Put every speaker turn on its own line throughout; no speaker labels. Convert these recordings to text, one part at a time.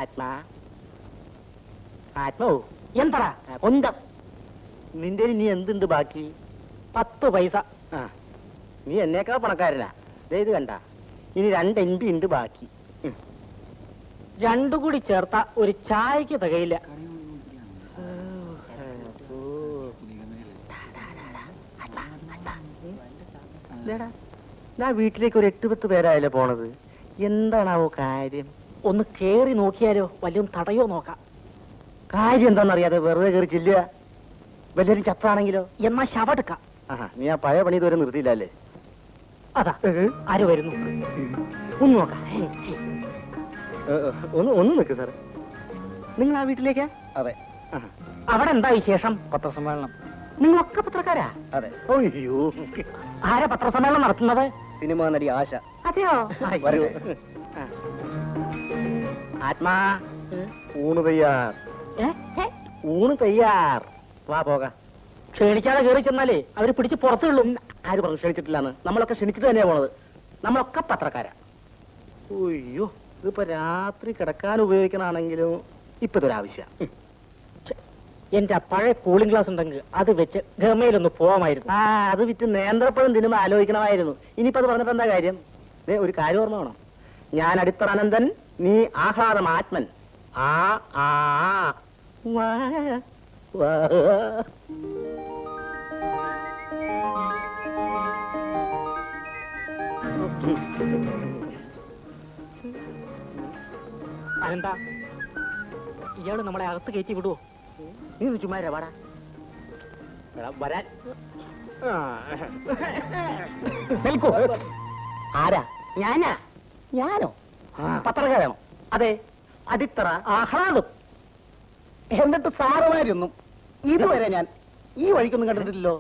ആത്മാ ആത്മോ എന്താ കൊന്തം നിന്റെ നീ എന്തുണ്ട് ബാക്കി? 10 പൈസ. ആ നീ എന്നേക്കാൾ പണക്കാരനാ. ഇത് കണ്ട, ഇനി 2 MB ഉണ്ട് ബാക്കി. 2 കൂടി ചേർത്ത ഒരു ചായക്ക് തികയില്ല. ഞാൻ വീട്ടിലേക്ക് ഒരു 8-10 പേരായല്ലേ പോണത്. എന്താണാവോ കാര്യം? ഒന്ന് കേറി നോക്കിയാലോ? വല്ലതും തടയോ നോക്കാം. കാര്യം എന്താണെന്നറിയാതെ വെറുതെ കയറി ചെല്ലുക. വല്ലവരും ചത്താണെങ്കിലോ? എന്നാ ശവടുക്കാം. നീ ആ പഴയ പണി ഇതുവരെ നിർത്തിയില്ലല്ലേ? അതാ ആര് വരുന്നു? ഒന്ന് നോക്കാം. ഒന്ന് നിൽക്ക് സാറേ. നിങ്ങൾ ആ വീട്ടിലേക്കാ? അതെ. അവിടെ എന്താ വിശേഷം? പത്രസമ്മേളനം. നിങ്ങളൊക്കെ പത്രക്കാരാ? അതെ. അയ്യോ, ആരാ പത്രസമ്മേളനം നടത്തുന്നത്? സിനിമാ നടി ആശ. അതെയോ? ആത്മാ, ഊണ് തയ്യാർ. ഊണ് തയ്യാർ. വാ പോകാം. ക്ഷണിക്കാതെ കയറി ചെന്നാലേ അവര് പിടിച്ച് പുറത്തുള്ളൂ. ആര് പറഞ്ഞു ക്ഷണിച്ചിട്ടില്ലാന്ന്? നമ്മളൊക്കെ ക്ഷണിച്ചിട്ട് തന്നെയാ പോണത്. നമ്മളൊക്കെ പത്രക്കാരാ. അയ്യോ, ഇതിപ്പോ രാത്രി കിടക്കാൻ ഉപയോഗിക്കണാണെങ്കിലും ഇപ്പൊ ഇതൊരാവശ്യം. എന്റെ പഴയ കൂളിംഗ് ഗ്ലാസ് ഉണ്ടെങ്കിൽ അത് വെച്ച് ഗമയിലൊന്ന് പോവാമായിരുന്നു. അത് വിറ്റ് നേന്ത്രപ്പഴം തിന്നുമ്പോ ആലോചിക്കണമായിരുന്നു. ഇനിയിപ്പോ അത് പറഞ്ഞിട്ട് എന്താ കാര്യം? ഒരു കാര്യം ഓർമ്മ വേണം. ഞാൻ അടിത്തറ അനന്തൻ, നീ ആഹ്ലാദം ആത്മൻ. ആ ആ വാ വാ. അനന്താ, ഇയാള് നമ്മളെ അകത്ത് കയറ്റി വിടുവോ? നീ ചുമ്മാരാ വാടാ. വരാൻ ആരാ? ഞാനാ. ഞാനോ? പത്രക്കാരാണോ? അതെ, അടിത്തറ ആഹ്ലാദം. എന്നിട്ട് സാറുമാരൊന്നും ഇതുവരെ ഞാൻ ഈ വഴിക്കൊന്നും കണ്ടിട്ടില്ലല്ലോ.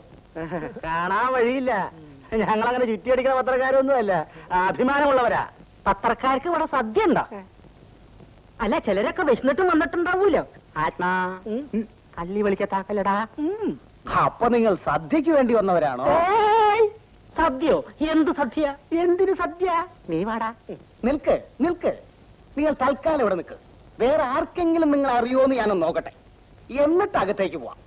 കാണാൻ വഴിയില്ല. ഞങ്ങളങ്ങനെ ചുറ്റിയടിക്കുന്ന പത്രക്കാരൊന്നും അല്ല, അഭിമാനമുള്ളവരാ. പത്രക്കാർക്ക് ഇവിടെ സദ്യ ഉണ്ടോ? അല്ല, ചിലരൊക്കെ വിശന്നിട്ടും വന്നിട്ടുണ്ടാവൂലോ. ആത്മാ, കല്ലി വിളിക്കത്താക്കല്ലടാ. അപ്പൊ നിങ്ങൾ സദ്യക്ക് വേണ്ടി വന്നവരാണോ? സദ്യയോ? എന്ത് സദ്യ? എന്തിന് സദ്യ? നീ വാടാ. നിൽക്ക് നിൽക്ക്. നിങ്ങൾ തൽക്കാലം ഇവിടെ നിൽക്ക്. വേറെ ആർക്കെങ്കിലും നിങ്ങൾ അറിയോന്ന് ഞാനൊന്ന് നോക്കട്ടെ, എന്നിട്ട് അകത്തേക്ക് പോവാം.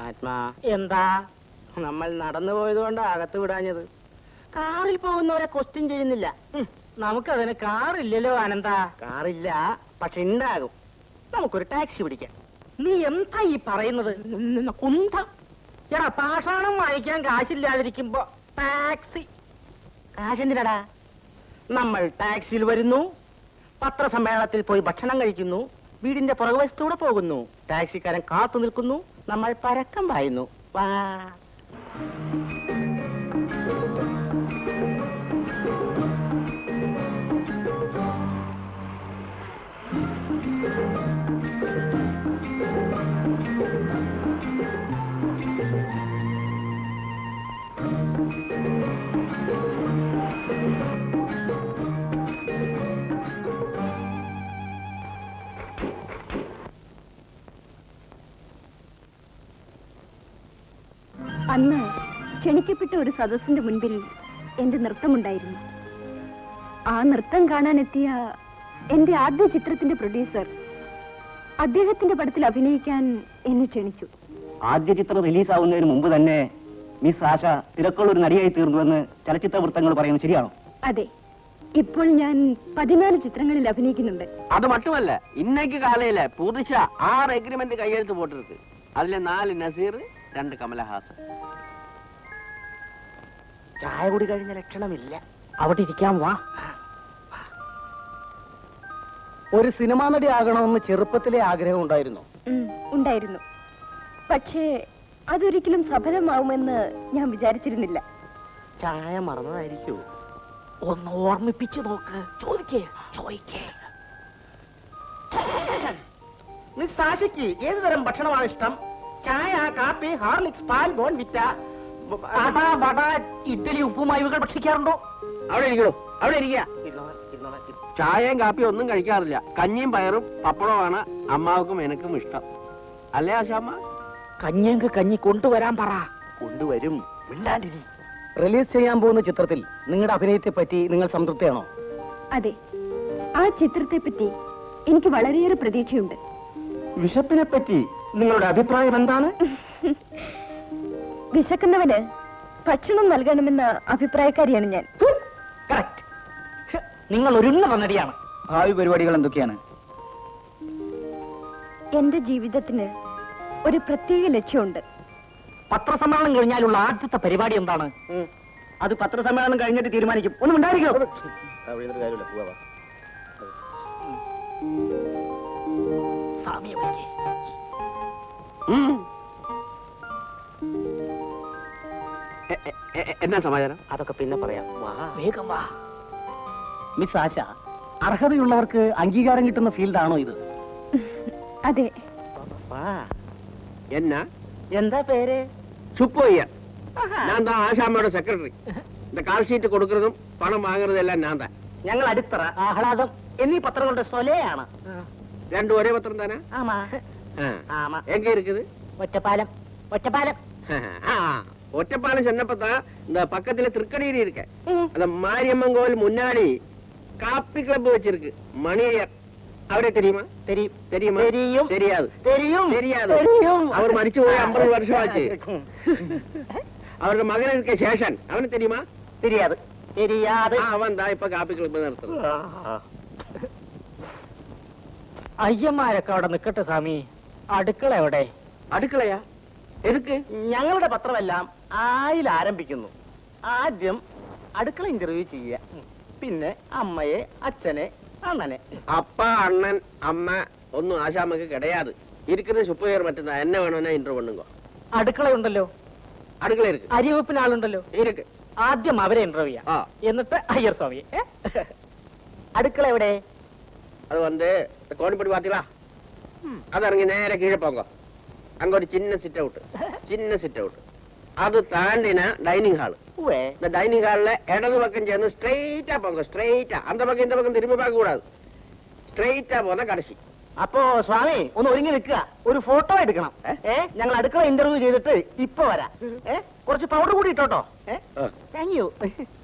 ആത്മാ, എന്താ? നമ്മൾ നടന്നു പോയതുകൊണ്ട് അകത്ത് വിടാഞ്ഞത്. കാറിൽ പോകുന്നവരെ ക്വസ്റ്റ്യൻ ചെയ്യുന്നില്ല. നമുക്കതിന് കാറില്ലല്ലോ ആനന്ദ. കാറില്ല, പക്ഷെ ഉണ്ടാകും. നമുക്കൊരു ടാക്സി പിടിക്കാം. നീ എന്താ ഈ പറയുന്നത്? കുന്തം. എടാ, പാഷാണം വാങ്ങിക്കാൻ കാശില്ലാതിരിക്കുമ്പോ ടാക്സി. കാശെന്തിനടാ? നമ്മൾ ടാക്സിയിൽ വരുന്നു, പത്രസമ്മേളനത്തിൽ പോയി ഭക്ഷണം കഴിക്കുന്നു, വീടിന്റെ പുറകുവശത്തൂടെ പോകുന്നു, ടാക്സിക്കാരൻ കാത്തു നിൽക്കുന്നു, നമ്മൾ പരക്കം പായുന്നു. വാ.
അന്ന് ക്ഷണിക്കപ്പെട്ട ഒരു സദസ്സിന്റെ മുൻപിൽ എന്റെ നൃത്തമുണ്ടായിരുന്നു. ആ നൃത്തം കാണാനെത്തിയ എന്റെ ആദ്യ ചിത്രത്തിന്റെ പ്രൊഡ്യൂസർ അദ്ദേഹത്തിന്റെ പടത്തിൽ അഭിനയിക്കാൻ എന്നെ ക്ഷണിച്ചു.
ആദ്യ ചിത്രം റിലീസാവുന്നതിന് മുമ്പ് തന്നെ മിസ് ആശ തിരക്കുള്ളൊരു നടിയായി തീർന്നുവെന്ന് ചലച്ചിത്ര വൃത്തങ്ങൾ പറയുന്നത് ശരിയാണോ?
അതെ, ഇപ്പോൾ ഞാൻ 14 ചിത്രങ്ങളിൽ അഭിനയിക്കുന്നുണ്ട്.
അത് മറ്റുമല്ല, ഇന്നേക്ക് കാലയില് പുതുശ 6 എഗ്രിമെന്റ് കയ്യെഴുത്ത് പോട്ടിருக்கு. അതിലെ 4 നസീർ, 2 കമലഹാസൻ.
ചായ കൂടി കഴിഞ്ഞ ലക്ഷണമില്ല. അവിടെ ഇരിക്കാൻ വാ. ഒരു സിനിമാ നടി ആകണമെന്ന് ചെറുപ്പത്തിലെ ആഗ്രഹം ഉണ്ടായിരുന്നു?
ഉണ്ടായിരുന്നു, പക്ഷേ അതൊരിക്കലും സഫലമാവുമെന്ന് ഞാൻ വിചാരിച്ചിരുന്നില്ല.
ചായ മറന്നതായിരിക്കൂ. ഒന്ന് ഓർമ്മിപ്പിച്ചു നോക്ക്. ചോദിക്കേ. മിസ് ആശയ്ക്ക് ഏതുതരം ഭക്ഷണമാണ് ഇഷ്ടം? ചായ, കാപ്പി, ഹാർലിക്സ്, പാൽ, ബോൺവിറ്റ, അട, വട, ഇഡ്ഡലി, ഉപ്പുമാവുകൾ ഭക്ഷിക്കാറുണ്ടോ?
അവിടെ ഇരിക്കണോ? അവിടെ ഇരിക്കുക. ചായയും കാപ്പിയും ഒന്നും കഴിക്കാറില്ല. കഞ്ഞിയും പയറും പപ്പടവുമാണ് അമ്മാവക്കും എനിക്കും ഇഷ്ടം. അല്ലേ ആശാമ്മ?
കഞ്ഞിക്ക് കഞ്ഞി കൊണ്ടുവരാൻ പറ. കൊണ്ടുവരും. റിലീസ് ചെയ്യാൻ പോകുന്ന ചിത്രത്തിൽ നിങ്ങളുടെ അഭിനയത്തെ പറ്റി നിങ്ങൾ സംതൃപ്തിയാണോ?
അതെ, ആ ചിത്രത്തെ പറ്റി എനിക്ക് വളരെയേറെ പ്രതീക്ഷയുണ്ട്.
വിശപ്പിനെ പറ്റി നിങ്ങളുടെ അഭിപ്രായം എന്താണ്?
വിശക്കുന്നവന് ഭക്ഷണം നൽകണമെന്ന അഭിപ്രായക്കാരിയാണ് ഞാൻ.
കറക്റ്റ്. നിങ്ങൾ ഒരു നടിയാണ്. ഭാവി പരിപാടികൾ എന്തൊക്കെയാണ്?
എന്റെ ജീവിതത്തിന് ഒരു പ്രത്യേക ലക്ഷ്യമുണ്ട്.
പത്രസമ്മേളനം കഴിഞ്ഞാലുള്ള ആദ്യത്തെ പരിപാടി എന്താണ്? അത് പത്രസമ്മേളനം കഴിഞ്ഞിട്ട് തീരുമാനിക്കും. ഒന്നും ഉണ്ടായിരിക്കോ?
എന്നാ സമാചാരം?
അതൊക്കെ പിന്നെ പറയാം. വേഗം വാ. മിസ് ആശ, അർഹതയുള്ളവർക്ക് അംഗീകാരം കിട്ടുന്ന ഫീൽഡാണോ ഇത്?
അതെ.
എന്നാ
എന്താ പേര്?
സുപ്പോയ്യ. ഞാൻ താ ആശാമ്മയുടെ സെക്രട്ടറി. இந்த കാൾ ഷീറ്റ് കൊടുക്കുന്നതും പണം വാങ്ങുന്നതും എല്ലാം ഞാൻ താ.
ഞങ്ങൾ അടിത്തറ, ആഹ്ലാദം എന്നീ പത്രങ്ങളുടെ സ്വലയാണ്.
രണ്ടും ഒരേ പത്രം താനാ?
ആമാ. ஆமா.
எங்க இருக்குது?
ஒറ്റப்பாலம். ஒറ്റப்பாலம்.
ஒറ്റப்பாலம் சொன்னப்பதான் இந்த பக்கத்துல திருக்கடியில இருக்க அந்த மாரியம்மன் கோவில் முன்னாடி காப்பி கிளப் வச்சிருக்கு. மணியர் அவரே தெரியுமா?
தெரியும்.
தெரியுமா?
தெரியும்.
தெரியாது.
தெரியும்.
தெரியாது.
தெரியும்.
அவர் மரிச்சு போய் 50 வருஷம் ஆச்சு. அவரோட மகன் இருக்க சேஷன் அவனுக்கு தெரியுமா?
தெரியாது. தெரியாது.
அவன் தான் இப்ப കാപ്പി ക്ലബ് നടത്തുന്നത്.
അയ്യന്മാരൊക്കെ അവിടെ നിക്കട്ടെ സ്വാമി. അടുക്കള എവിടെ?
അടുക്കളയാ? എതുക്ക്?
ഞങ്ങളുടെ പത്രമെല്ലാം ആയിൽ ആരംഭിക്കുന്നു. ആദ്യം അടുക്കള ഇന്റർവ്യൂ ചെയ്യുക, പിന്നെ അമ്മയെ, അച്ഛനെ, അണ്ണനെ.
അപ്പ, അണ്ണൻ, അമ്മ ഒന്നും ആശാമ്മക്ക് കിടയാത്. ഇരിക്കുന്ന സുപ്പയർ മറ്റന്നാ എന്നെ വേണമെന്നാ ഇന്റർവ്യൂ பண்ணுங்க.
അടുക്കളയുണ്ടല്ലോ.
അടുക്കള ഇருக்கு.
അരിവെപ്പിന് ആളുണ്ടല്ലോ.
ഇருக்கு.
ആദ്യം അവരെ ഇന്റർവ്യൂ ചെയ്യാം, എന്നിട്ട് അയ്യർ സ്വാമിയെ. അടുക്കള എവിടെ?
அது வந்து கோணிப்படி பாத்தீங்களா? அது இறங்கி நேர கீழே போங்க. அங்க ஒரு சின்ன சிட் அவுட். சின்ன சிட் அவுட். அது தாண்டினா டைனிங் ஹால். இந்த டைனிங் ஹால்ல இடது பக்கம் சேர்ந்து ஸ்ட்ரெயிட்டா போங்க. ஸ்ட்ரெயிட்டா. அந்த பக்கம் இந்த பக்கம் திரும்பி பார்க்க கூடாது. സ്ട്രെയിറ്റാ പോന്ന കടശി.
അപ്പോ സ്വാമി ഒന്ന് ഒരുങ്ങി നിൽക്കുക, ഒരു ഫോട്ടോ എടുക്കണം. ഞങ്ങൾ അടുക്കള ഇന്റർവ്യൂ ചെയ്തിട്ട് ഇപ്പൊ വരാം. കുറച്ച് പൗഡർ കൂടി ഇട്ടോട്ടോ. Thank you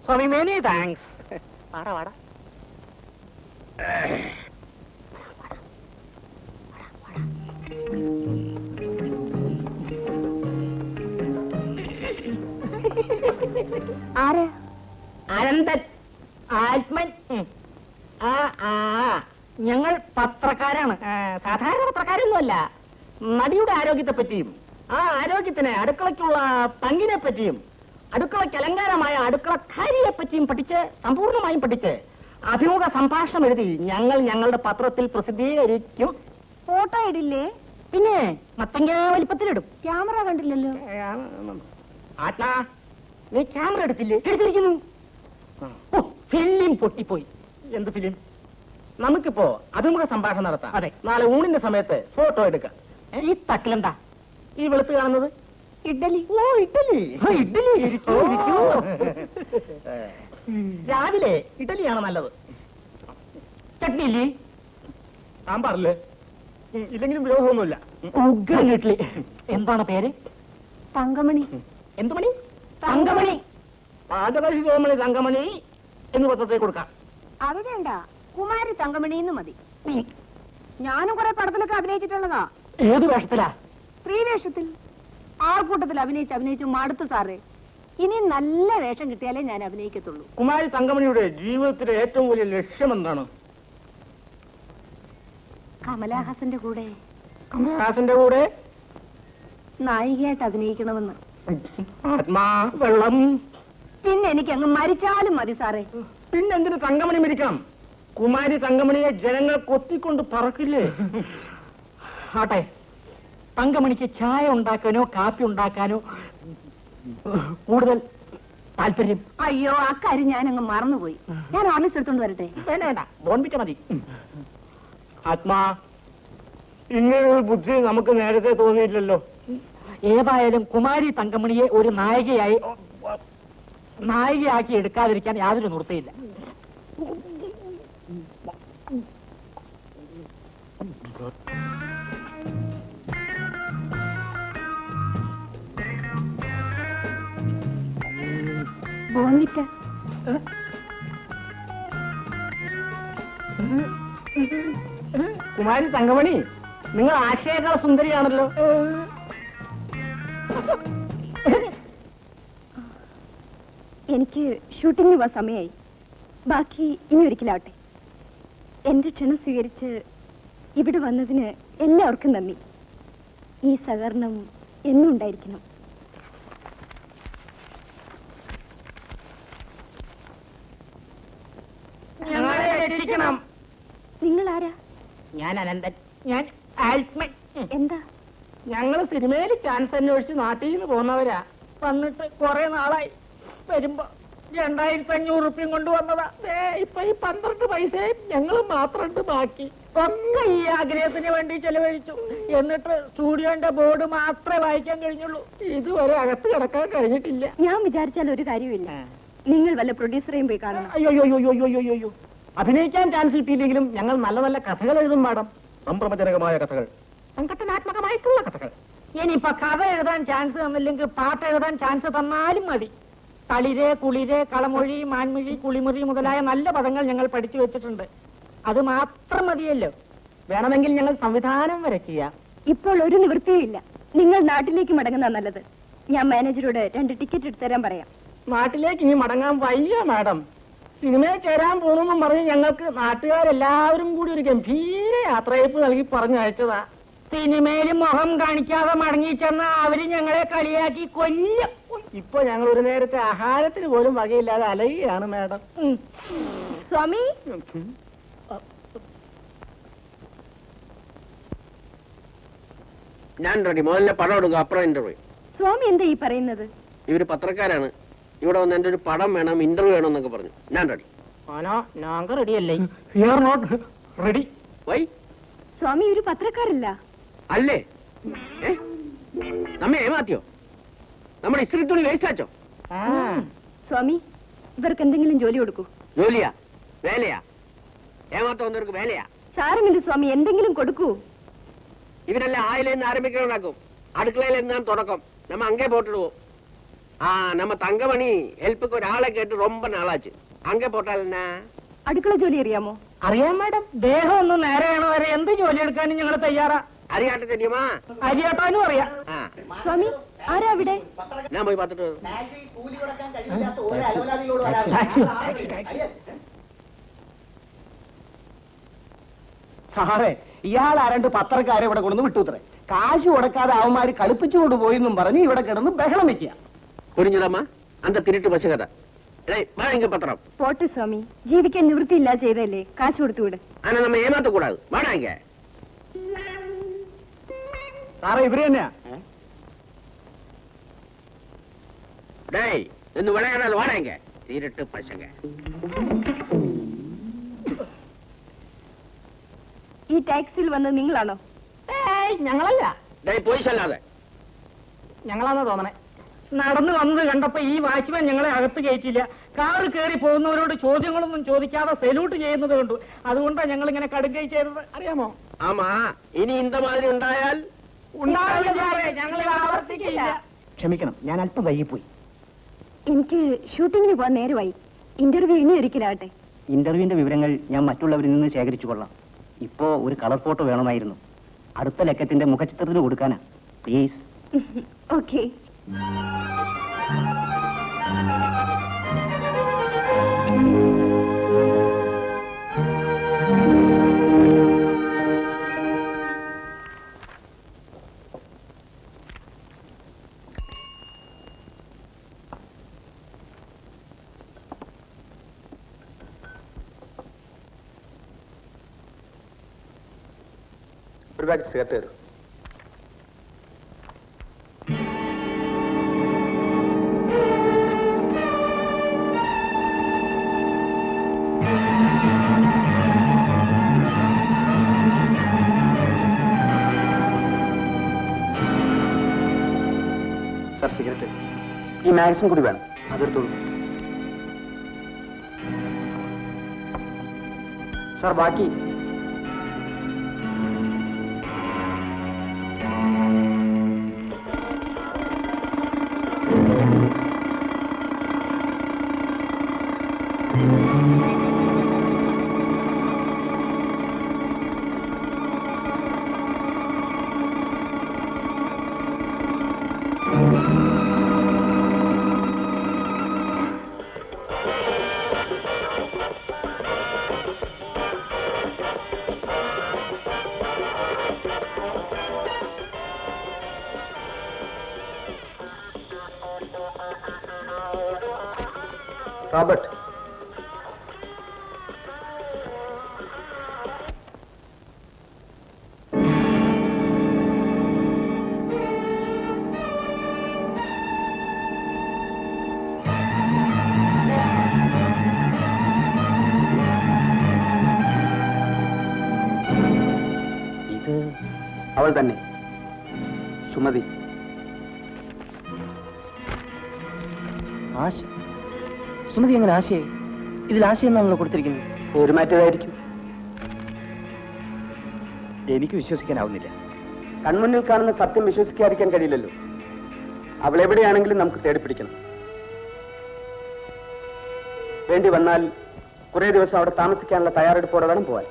Swami. Many thanks. വാടാ വാടാ.
ആര്?
അനന്തൻ. ആത്മൻ. ഞങ്ങൾ പത്രക്കാരാണ്. സാധാരണ പത്രക്കാരൊന്നുമല്ല. നടിയുടെ ആരോഗ്യത്തെ പറ്റിയും ആ ആരോഗ്യത്തിന് അടുക്കളയ്ക്കുള്ള പങ്കിനെ പറ്റിയും അടുക്കളയ്ക്ക് അലങ്കാരമായ അടുക്കളക്കാരിയെ പറ്റിയും പഠിച്ച് സമ്പൂർണ്ണമായും പഠിച്ച് അഭിമുഖ സംഭാഷണം എഴുതി ഞങ്ങൾ ഞങ്ങളുടെ പത്രത്തിൽ പ്രസിദ്ധീകരിക്കും.
ഫോട്ടോ ഇടില്ലേ?
പിന്നെ മത്തങ്ങ വലിപ്പത്തിലിടും.
ക്യാമറ കണ്ടില്ലല്ലോ.
ആത്മാ, നീ ക്യാമറ എടുത്തില്ലേ? എടുത്തിരിക്കുന്നു. ഫിലിം പൊട്ടിപ്പോയി. എന്ത് ഫിലിം? നമുക്കിപ്പോ അഭിമുഖ സംഭാഷണം നടത്താം. അതെ, നാളെ ഊണിന്റെ സമയത്ത് ഫോട്ടോ എടുക്കാം. ഈ തട്ടിലെന്താ ഈ വെളുത്ത് കാണുന്നത്?
ഇഡ്ഡലി.
ഓ, ഇഡ്ഡലി. ഇഡ്ഡലി. ഇരിക്കൂ, ഇരിക്കൂ. രാവിലെ ഇഡ്ഡലിയാണ് നല്ലത്. ചട്നി ഇല്ലേ? സാമ്പാറില്ലേ? ഇല്ലെങ്കിലും വിരോധമൊന്നുമില്ല. ഇഡ്ഡലി. എന്താണ് പേര്?
തങ്കമണി.
എന്തു മണി? തങ്കമണി. പാചകശി കോമണി തങ്കമണി എന്ന് പത്രത്തിൽ കൊടുക്കാം.
അത് വേണ്ട, കുമാരി തങ്കമണി എന്ന് മതി. ഞാനും കുറെ പടത്തിലൊക്കെ അഭിനയിച്ചിട്ടുള്ളതാ.
ഏത് വേഷത്തിലാ?
സ്ത്രീ വേഷത്തിൽ. ആൾക്കൂട്ടത്തിൽ അഭിനയിച്ചു മടുത്തു സാറേ. ഇനി നല്ല വേഷം കിട്ടിയാലേ ഞാൻ അഭിനയിക്കത്തുള്ളൂ.
കുമാരി തങ്കമണിയുടെ ജീവിതത്തിലെ ഏറ്റവും വലിയ ലക്ഷ്യം എന്താണ്?
കമലഹാസന്റെ കൂടെ.
കമലഹാസന്റെ കൂടെ
നായികയായിട്ട് അഭിനയിക്കണമെന്ന്.
ആത്മാ വെള്ളം.
പിന്നെ എനിക്ക് അങ്ങ് മരിച്ചാലും മതി സാറേ.
പിന്നെന്തിന് തങ്കമണി മരിക്കണം? കുമാരി തങ്കമണിയെ ജനങ്ങൾ കൊത്തിക്കൊണ്ട് പറക്കില്ലേ? ആട്ടെ, തങ്കമണിക്ക് ചായ ഉണ്ടാക്കാനോ കാപ്പി ഉണ്ടാക്കാനോ കൂടുതൽ താല്പര്യം?
അയ്യോ, അക്കാര്യം ഞാൻ അങ്ങ് മറന്നുപോയി. ഞാൻ ഓർമ്മിച്ച് എടുത്തോണ്ട് വരട്ടെ?
വേണ്ട വേണ്ട, ബോൺപിച്ച മതി. ആത്മാ, ഇങ്ങനൊരു ബുദ്ധി നമുക്ക് നേരത്തെ തോന്നിയില്ലല്ലോ. ഏതായാലും കുമാരി തങ്കമണിയെ ഒരു നായികയാക്കി എടുക്കാതിരിക്കാൻ യാതൊരു നിവൃത്തിയില്ല.
ബോൺവിറ്റ
കുമാരി തങ്കമണി, നിങ്ങൾ ആശയേക്കാൾ സുന്ദരിയാണല്ലോ.
എനിക്ക് ഷൂട്ടിങ്ങിന് പോവാൻ സമയമായി. ബാക്കി ഇനി ഒരിക്കലാവട്ടെ. എന്റെ ക്ഷണം സ്വീകരിച്ച് ഇവിടെ വന്നതിന് എല്ലാവർക്കും നന്ദി. ഈ സഹകരണം എന്നും ഉണ്ടായിരിക്കണം. നിങ്ങൾ ആരാ?
ഞാൻ അനന്തൻ. ഞാൻ ആൽഫ്മൻ.
എന്താ?
ഞങ്ങള് സിനിമയിൽ ചാൻസ് അന്വേഷിച്ച് നാട്ടിൽ നിന്ന് പോകുന്നവരാ. വന്നിട്ട് കുറെ നാളായി. വരുമ്പോ 2500 റുപ്യം കൊണ്ടുവന്നതാ. ഇപ്പൊ ഈ 12 പൈസയും ഞങ്ങൾ മാത്രമുണ്ട് ബാക്കി. ഒക്കെ ഈ ആഗ്രഹത്തിന് വേണ്ടി ചെലവഴിച്ചു. എന്നിട്ട് സ്റ്റുഡിയോന്റെ ബോർഡ് മാത്രമേ വായിക്കാൻ കഴിഞ്ഞുള്ളൂ. ഇതുവരെ അകത്ത് കിടക്കാൻ കഴിഞ്ഞിട്ടില്ല.
ഞാൻ വിചാരിച്ചാൽ ഒരു കാര്യമില്ല. നിങ്ങൾ വല്ല പ്രൊഡ്യൂസറേയും പോയി കാണണം.
അയ്യോ, അഭിനയിക്കാൻ ചാൻസ് കിട്ടിയില്ലെങ്കിലും ഞങ്ങൾ നല്ല നല്ല കഥകൾ എഴുതും മാഡം. സംഭ്രമജനകമായ കഥകൾ, സംഘട്ടനാത്മകമായിട്ടുള്ള കഥകൾ. ഇനിയിപ്പൊ കഥ എഴുതാൻ ചാൻസ് തന്നില്ലെങ്കിൽ പാട്ട് എഴുതാൻ ചാൻസ് തന്നാലും മതി. തളിര്, കുളിര്, കളമൊഴി, മാൻമിഴി, കുളിമുറി മുതലായ നല്ല പദങ്ങൾ ഞങ്ങൾ പഠിച്ചു വെച്ചിട്ടുണ്ട്. അത് മാത്രം മതിയല്ലോ. വേണമെങ്കിൽ ഞങ്ങൾ സംവിധാനം വരെ ചെയ്യാം.
ഇപ്പോൾ ഒരു നിവൃത്തിയും ഇല്ല. നിങ്ങൾ നാട്ടിലേക്ക് മടങ്ങുന്ന നല്ലത്. ഞാൻ മാനേജരോട് 2 ടിക്കറ്റ് എടുത്തു തരാൻ പറയാം.
നാട്ടിലേക്ക് ഇനി മടങ്ങാൻ വയ്യ മാഡം. സിനിമയിൽ ചേരാൻ പോണെന്നും പറഞ്ഞ് ഞങ്ങൾക്ക് നാട്ടുകാരെല്ലാവരും കൂടി ഒരു ഗംഭീര യാത്രയപ്പ് നൽകി പറഞ്ഞയച്ചതാ. സിനിമയിൽ മുഖം കാണിക്കാതെ മടങ്ങി ചെന്ന അവര് ഞങ്ങളെ കളിയാക്കി കൊല്ലും. ഇപ്പൊ ഞങ്ങൾ ഒരു നേരത്തെ ആഹാരത്തിന് പോലും വകയില്ലാതെ അലയുകയാണ് മാഡം.
സ്വാമി,
ഞാൻ റെഡി. മുതലിന്റെ പടം എടുക്കും, അപ്പുറം ഇന്റർവ്യൂ.
സ്വാമി എന്താ ഈ പറയുന്നത്?
ഇവര് പത്രക്കാരാണ്. ഇവിടെ വന്ന് എന്റെ ഒരു പടം വേണം, ഇന്റർവ്യൂ വേണം എന്നൊക്കെ പറഞ്ഞു. ഞാൻ റെഡി.
റെഡിയല്ലേ? റെഡി.
വൈ?
സ്വാമി ഒരു പത്രക്കാരല്ല.
അല്ലേ? നമ്മെ ഏമാത്തിയോ? നമ്മുടെ ഇസ്ത്രി തുണി വേസ്റ്റ് ആച്ചോ?
സ്വാമി, ഇവർക്ക് എന്തെങ്കിലും ജോലി കൊടുക്കൂ.
ജോലിയാ? വേലയാ? ഏമാത്തം വന്നവർക്ക് വേലയാ?
സാരമില്ല സ്വാമി, എന്തെങ്കിലും കൊടുക്കൂ.
ഇവരെല്ലാം ആയില് നിന്ന് ആരംഭിക്കണമാക്കും. അടുക്കളയിൽ നിന്നാണ് തുടക്കം. നമ്മ അങ്ങേ പോട്ടിടുവോ? நம்ம தங்கமணி ஹெல்ப்புக்கு ஒரு ஆளை கேட்டு ரொம்ப நாளாச்சு. அங்கே போட்டால் என்ன?
അടുക്കള ജോലി അറിയാമോ?
അറിയാം മാഡം. ദേഹം ഒന്ന് നേരെയാണോ വരെ എന്ത് ജോലി എടുക്കാനും ഞങ്ങൾ തയ്യാറാ.
അരിയാട്ട தெரியுமா?
അരിയാട്ടാനും അറിയാം.
സ്വാമി, ആരാ അവിടെ?
ഞാൻ പോയി பார்த்துட்டு.
സാറേ, ഇയാൾ ആരണ്ട് പത്രക്കാരെ ഇവിടെ കൊണ്ടു വിട്ടുത്രേ. കാശ് കൊടുക്കാതെ അവന്മാര് കളിപ്പിച്ചുകൊണ്ട് പോയെന്നും പറഞ്ഞ് ഇവിടെ കിടന്ന് ബഹളം വെക്കുക.
புரிஞ்சுதாமா? அந்த திருட்டு பஸ் கதை. வாங்க பத்திரம்.
പോട്ടെ സ്വാമി, ജീവിക്കാൻ നിവൃത്തിയില്ല ചെയ്തല്ലേ, കാശ് കൊടുത്തുവിട്.
ஆனா நம்ம ஏமாத்த கூடாது. வாடாங்க.
സാറേ, ഇവര് തന്നെയാ.
டேய், இந்த விளையாடாத வாடாங்க. திருட்டு பசங்க.
ഈ ടാക്സിയിൽ വന്നത് നിങ്ങളാണോ?
ഞങ്ങളല്ല.
டேய், போய் சொல்லாத.
ഞങ്ങളാണെന്ന് തോന്നണേ. നടന്നു വന്നത് കണ്ടപ്പോ ഈ വാച്ച്മാൻ ഞങ്ങളെ അകത്ത് കയറ്റില്ല. കാറ് കയറി പോകുന്നവരോട് ചോദ്യങ്ങളൊന്നും ചോദിക്കാതെ സെല്യൂട്ട് ചെയ്യുന്നത് കണ്ടു. അതുകൊണ്ടാണ് ഞങ്ങൾ ഇങ്ങനെ കടുകൈ ചെയ്തത്. അറിയാമോ?
ஆமா, ഇനി இந்த மாதிரி ഉണ്ടായാൽ
ഞങ്ങൾ ആവർത്തിക്കില്ല. ക്ഷമിക്കണം, ഞാൻ അല്പം വൈകിപ്പോയി.
എനിക്ക് ഷൂട്ടിങ്ങിന് പോകാൻ നേരമായി. ഇന്റർവ്യൂ ഇനി ഒരിക്കലാവട്ടെ.
ഇന്റർവ്യൂവിന്റെ വിവരങ്ങൾ ഞാൻ മറ്റുള്ളവരിൽ നിന്ന് ശേഖരിച്ചു കൊള്ളാം. ഇപ്പോ ഒരു കളർ ഫോട്ടോ വേണമായിരുന്നു. അടുത്ത ലക്കത്തിന്റെ മുഖചിത്രത്തിന് കൊടുക്കാനാ. പ്ലീസ്.
ഓക്കെ.
ഒരു ബാഗ് സിഗരറ്റ് തരും. സാർ സിഗരറ്റ് ഈ മാഗസിൻ കൂടി വേണം. അതെടുത്തോളൂ. സാർ ബാക്കി. റോബർട്ട്, ഇത് അവൾ തന്നെ, സുമതി.
ആശ സുമതി എങ്ങനെ ആശയായി? ഇതിൽ ആശയം എന്നാണല്ലോ കൊടുത്തിരിക്കുന്നത്.
പേര് മാറ്റിയതായിരിക്കും.
എനിക്ക് വിശ്വസിക്കാനാവുന്നില്ല.
കൺമുന്നിൽ കാണുന്ന സത്യം വിശ്വസിക്കാതിരിക്കാൻ കഴിയില്ലല്ലോ. അവൾ എവിടെയാണെങ്കിലും നമുക്ക് തേടിപ്പിടിക്കണം. വേണ്ടി വന്നാൽ കുറെ ദിവസം അവിടെ താമസിക്കാനുള്ള തയ്യാറെടുപ്പോടെ വേണം പോവാൻ.